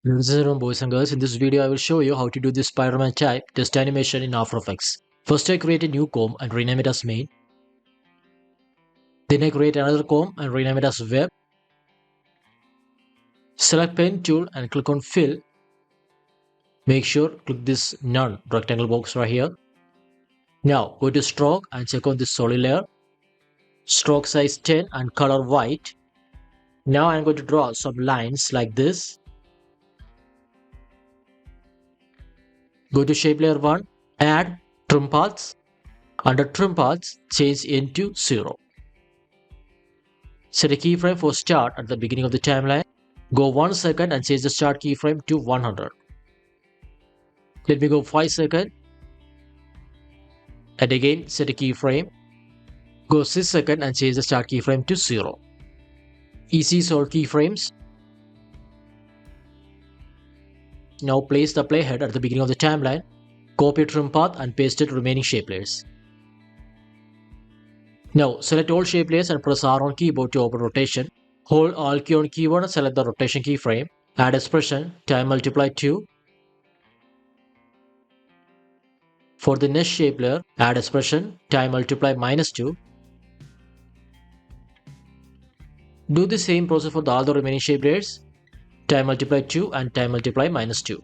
Ladies and gentlemen, boys and girls, in this video I will show you how to do this Spiderman type test animation in After Effects. First I create a new comb and rename it as main. Then I create another comb and rename it as web. Select pen tool and click on fill. Make sure click this none rectangle box right here. Now go to stroke and check on this solid layer. Stroke size 10 and color white. Now I'm going to draw some lines like this. Go to shape layer 1, add trim paths. Under trim paths, change into 0. Set a keyframe for start at the beginning of the timeline. Go 1 second and change the start keyframe to 100. Let me go 5 seconds. And again set a keyframe. Go 6 seconds and change the start keyframe to 0. Easy solve keyframes. Now place the playhead at the beginning of the timeline. Copy trim path and paste it remaining shape layers. Now select all shape layers and press R on keyboard to open rotation. Hold Alt key on keyboard and select the rotation keyframe. Add expression, time multiply 2. For the next shape layer, add expression, time multiply -2. Do the same process for all the remaining shape layers. Time multiply 2 and time multiply -2.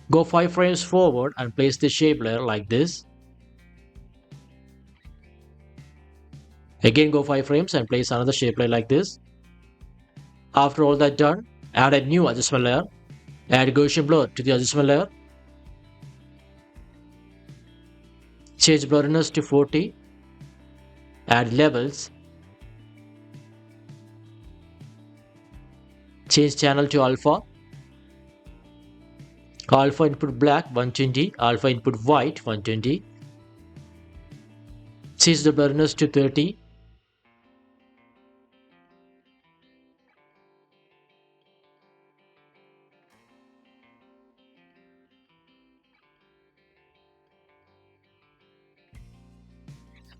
Go 5 frames forward and place the shape layer like this. Again go 5 frames and place another shape layer like this. After all that done, add a new adjustment layer. Add Gaussian blur to the adjustment layer. Change blurriness to 40. Add levels. Change channel to alpha. Alpha input black 120. Alpha input white 120. Change the blurriness to 30.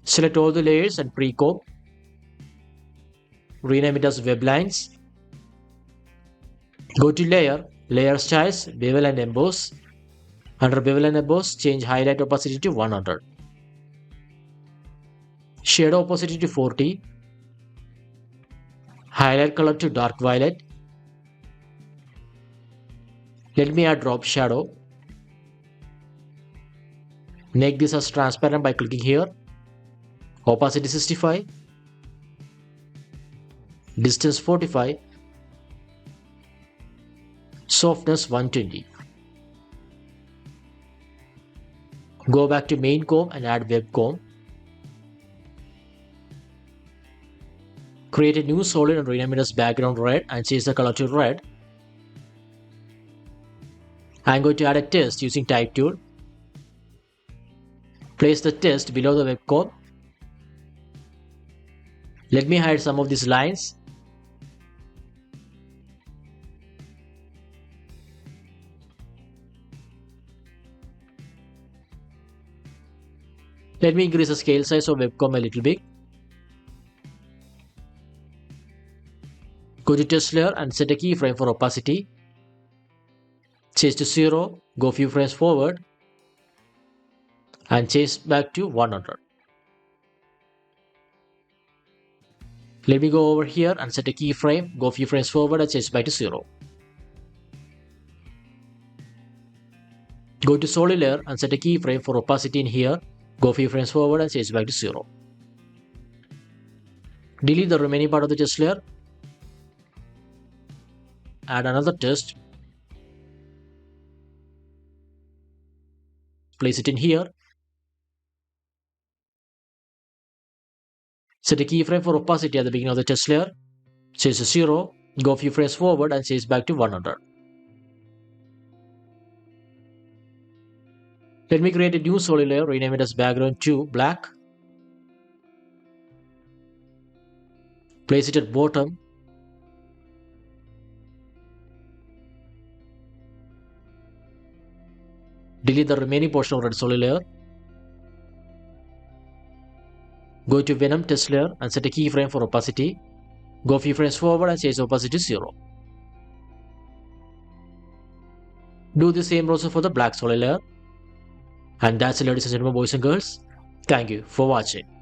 Select all the layers and pre-comb. Rename it as web lines. Go to layer, layer styles, bevel and emboss. Under bevel and emboss, change highlight opacity to 100. Shadow opacity to 40. Highlight color to dark violet. Let me add drop shadow. Make this as transparent by clicking here. Opacity 65. Distance 45. Softness 120. Go back to main comb and add web comb. Create a new solid and rename it as background red and change the color to red. I'm going to add a test using type tool. Place the test below the web comb. Let me hide some of these lines. Let me increase the scale size of webcom a little bit. Go to test layer and set a keyframe for opacity. Change to 0, go few frames forward and change back to 100. Let me go over here and set a keyframe, go few frames forward and change back to 0. Go to solid layer and set a keyframe for opacity in here, go few frames forward and change back to 0. Delete the remaining part of the test layer. Add another test. Place it in here. Set a keyframe for opacity at the beginning of the test layer. Change to 0, go a few frames forward and change back to 100. Let me create a new solid layer, rename it as background 2 black. Place it at bottom. Delete the remaining portion of red solid layer. Go to Venom test layer and set a keyframe for opacity. Go a few frames forward and change opacity to 0. Do the same process for the black solid layer. And that's it, ladies and gentlemen, boys and girls. Thank you for watching.